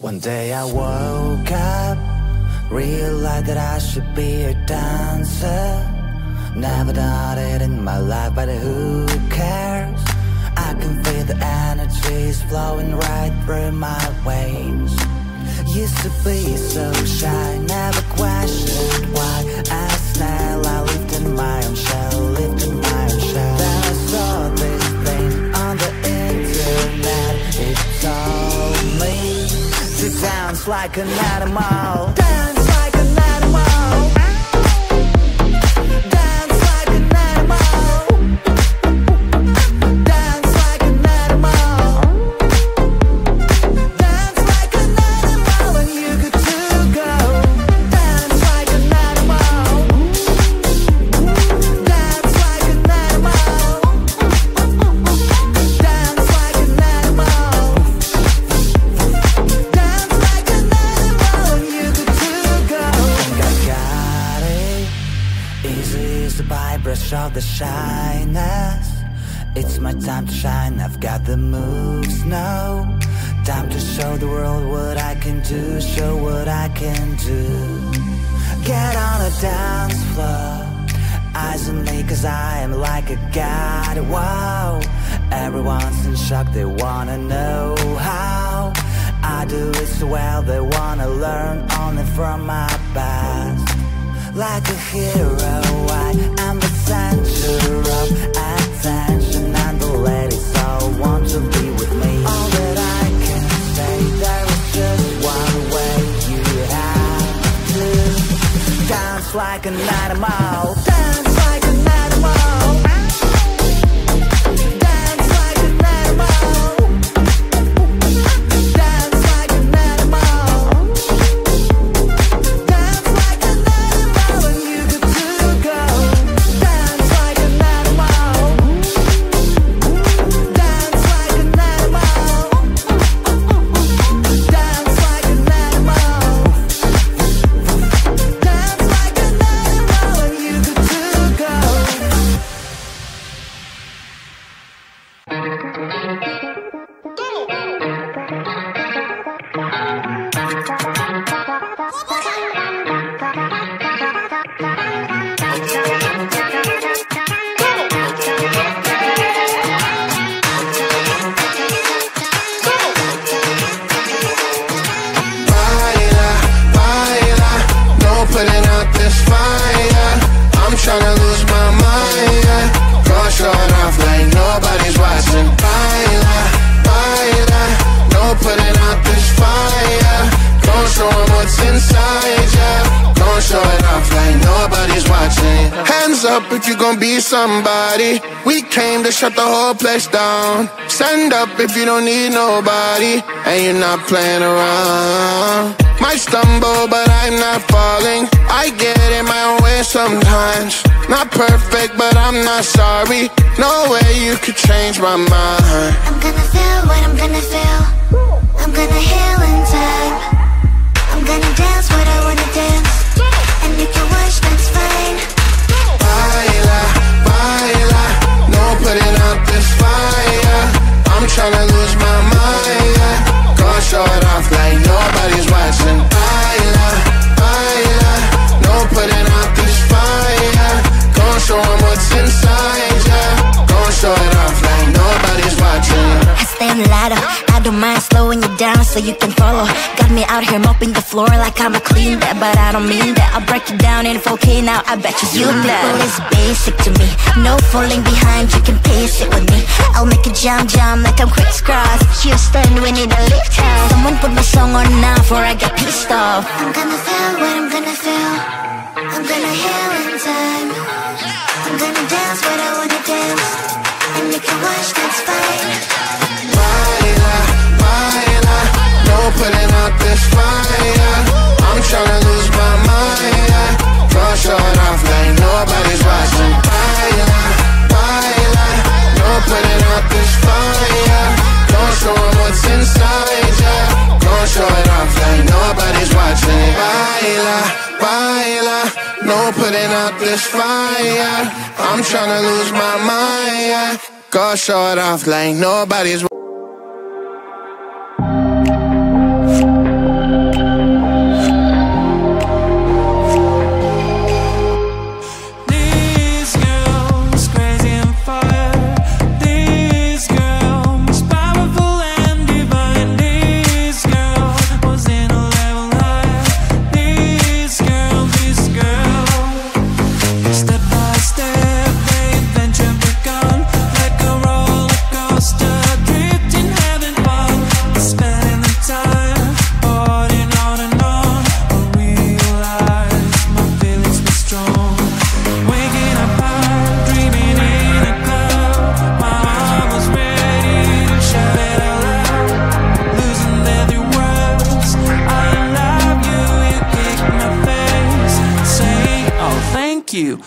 One day I woke up, realized that I should be a dancer. Never done it in my life, but who cares? I can feel the energies flowing right through my veins. Used to be so shy, never questioned why. As snail, I lived in my own shell, lived in my own shell. Then I saw this thing on the internet. It told me to dance like an animal. Dance like an animal. Dance like an animal. Dance like an animal. Dance like an animal, and you good to go. Dance like an animal. Dance like an animal. Dance like an animal. Dance like an animal, and you good to go. I think I got it. Easy as the brush of the shyness. It's my time to shine, I've got the moves now. Time to show the world what I can do, show what I can do. Get on a dance floor, eyes on me cause I am like a god, wow. Everyone's in shock, they wanna know how I do it so well, they wanna learn only from my past. Like a hero, I am the center of attention, and the ladies all want to be with me. All that I can say, there is just one way. You have to dance like an animal. Dance like an animal. Dance like an animal. Dance like an animal. Dance like an animal, and you good to go. Dance like an animal. Dance like an animal. Dance like an animal. Dance like an animal, and you good to go. Baila, baila, no putting out this fire. I'm tryna lose my mind, yeah. Go short off like nobody's watching. Baila, baila, no putting out this fire. Go show 'em what's inside, yeah. Go show it off like nobody's watching. Hands up if you gon' be somebody. We came to shut the whole place down. Stand up if you don't need nobody, and you're not playing around. Might stumble, but I'm not falling. I get in my own way sometimes. Not perfect, but I'm not sorry. No way you could change my mind. I'm gonna feel what I'm gonna feel. I'm gonna heal in time. I'm gonna dance what I wanna dance. And if you watch, that's fine. Baila, baila, no putting out this fire. I'm tryna lose my mind, yeah. Go show it off like nobody's watching. Baila, baila, no putting out this fire. Go show 'em what's inside, yeah. Go show it off like nobody's watching. I stay on the ladder. I don't mind slowing you down so you can follow. Got me out here mopping the floor like I'm a clean that, but I don't mean that. I'll break you down in 4K now. I bet you that is basic to me. No falling behind, you can pace it with me. I'll make a jump like I'm crisscross. Houston, we need a lift house. Someone put my song on now before I get pissed off. I'm gonna feel what I'm gonna feel. I'm gonna heal in time. I'm gonna dance what I wanna dance. And you can watch, that's fine. Baila, baila, no putting out this fire. I'm tryna lose my mind, yeah. Go show it off like nobody's watching. Baila, baila, no putting out this fire. Go show 'em what's inside, yeah. Go show it off like nobody's watching. Baila, baila, no putting out this fire. I'm tryna lose my mind, yeah. Go show it off like nobody's watching. you.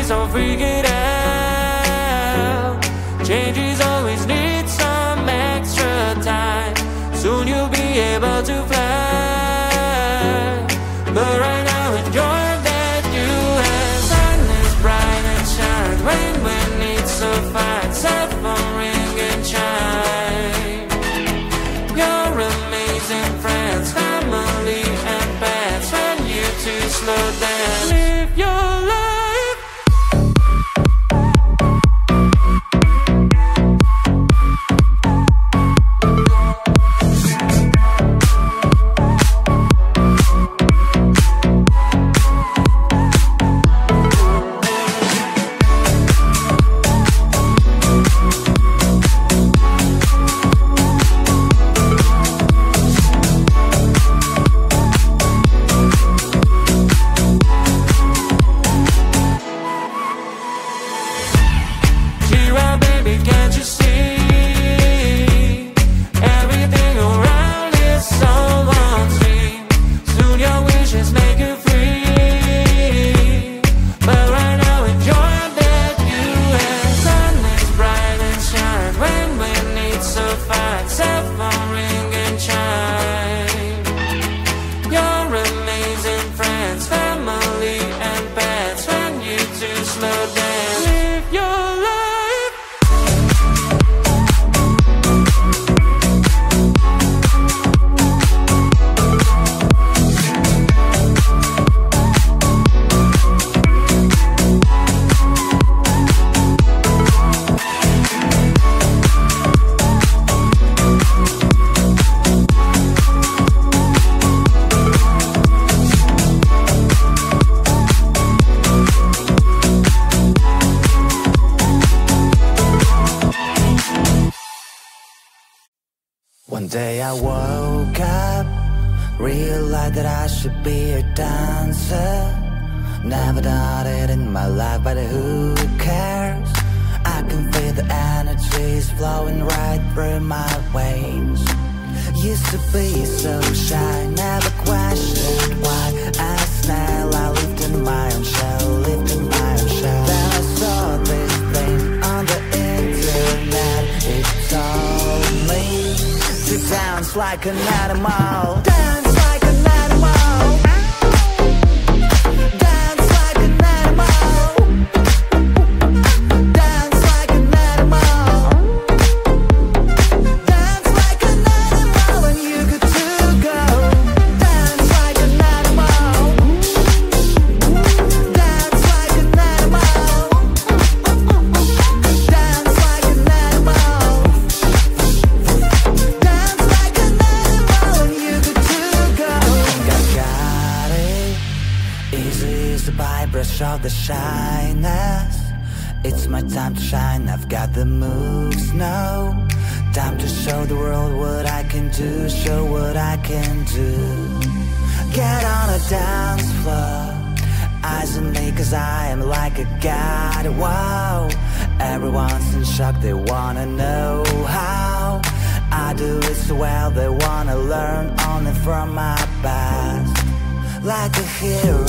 Don't freak it out. Changes always need some extra time. Soon you'll be able to fly. But right now enjoy that you have. Sun is bright and shine. Rain when it's so fine. Cell phone ring and chime. Your amazing friends, family and pets. When you to slow down, live your life. One day I woke up, realized that I should be a dancer. Never done it in my life, but who cares? I can feel the energies flowing right through my veins. Used to be so shy, never questioned why. As snail, I lived in my own shell, lived in my own shell. Then I saw this thing on the internet. It told me to dance like an animal. Dance like an animal. Dance like an animal. Dance like an animal. Dance like an animal when you good to go. Dance like an animal. Dance like an animal. Dance like an animal. Dance like an animal when you good to of the shyness. It's my time to shine, I've got the moves now. Time to show the world what I can do, show what I can do. Get on a dance floor, eyes on me cause I am like a god, wow. Everyone's in shock, they wanna know how I do it so well, they wanna learn only from my past. Like a hero,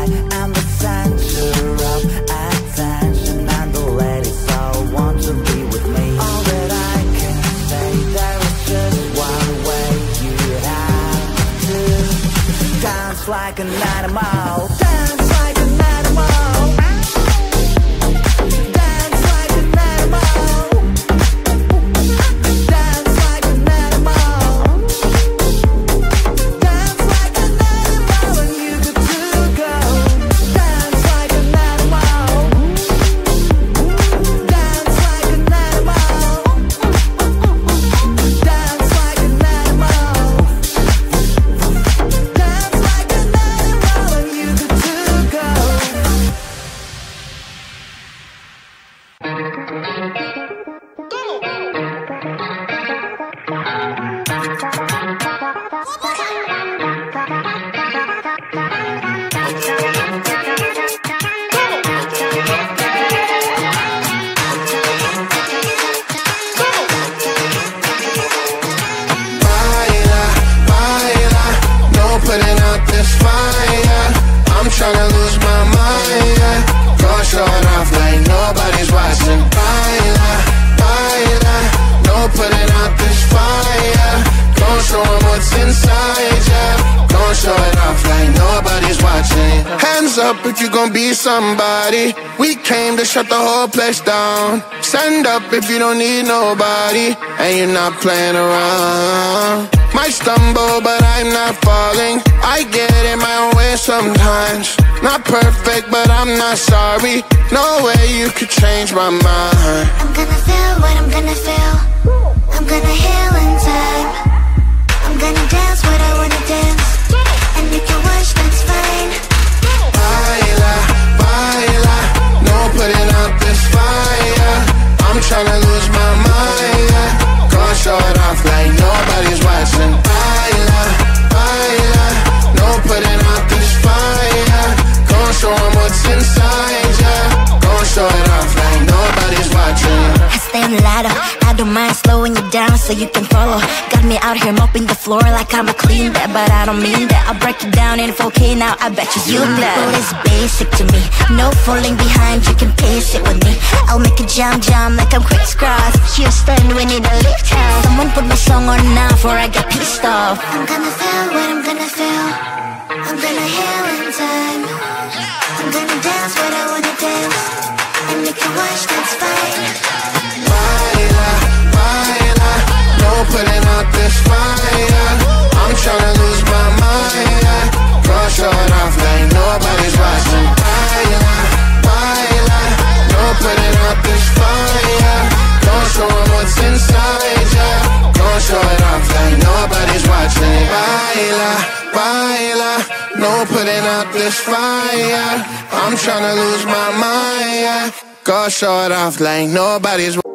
I am the center of attention, and the ladies all want to be with me. All that I can say, there is just one way. You have to dance like an animal, dance like an animal, dance like an animal, dance like an animal, dance like an animal, and you good to go. Dance like an animal, dance like an animal, dance like an animal, dance like an animal, and you good to go. Baila, baila, no putting out this fire. I'm tryna lose my mind, yeah. Go short off like nobody's watching. Baila, baila, no putting out this fire. Go show 'em what's inside, yeah. Go show it off like nobody's watching. Hands up if you gon' be somebody. We came to shut the whole place down. Stand up if you don't need nobody and you're not playing around. Might stumble, but I'm not falling. I get in my own way sometimes. Not perfect, but I'm not sorry. No way you could change my mind. I'm gonna feel what I'm gonna feel. I'm gonna heal in time. I'm gonna dance what I wanna dance, and you can watch, that's fine. Baila, baila, no putting out this fire. I'm tryna lose my mind, yeah. Go show it off like nobody's watching. Baila, baila, no putting out this fire. Go show 'em what's inside, yeah. Go show it off like nobody's watching. I stand louder, I don't mind slowing you down so you can follow. Got me out here mopping the floor like I'm a clean that, but I don't mean that. I'll break it down in 4K now, I bet you glad. But it's basic to me, no falling behind, you can pace it with me. I'll make a jam like I'm crisscross. Houston, we need a lift house. Someone put my song on now before I get pissed off. I'm gonna feel what I'm gonna feel. I'm gonna heal in time. I'm gonna dance what I wanna dance, and you can watch, that's fine. Baila, baila, no putting out this fire. I'm tryna lose my mind, yeah. Go show it off like nobody's watching. Baila, baila, no putting out this fire. Go show 'em what's inside, yeah. Go show it off like nobody's watching. Baila, baila, no putting out this fire. I'm tryna lose my mind, yeah. Go show it off like nobody's watching.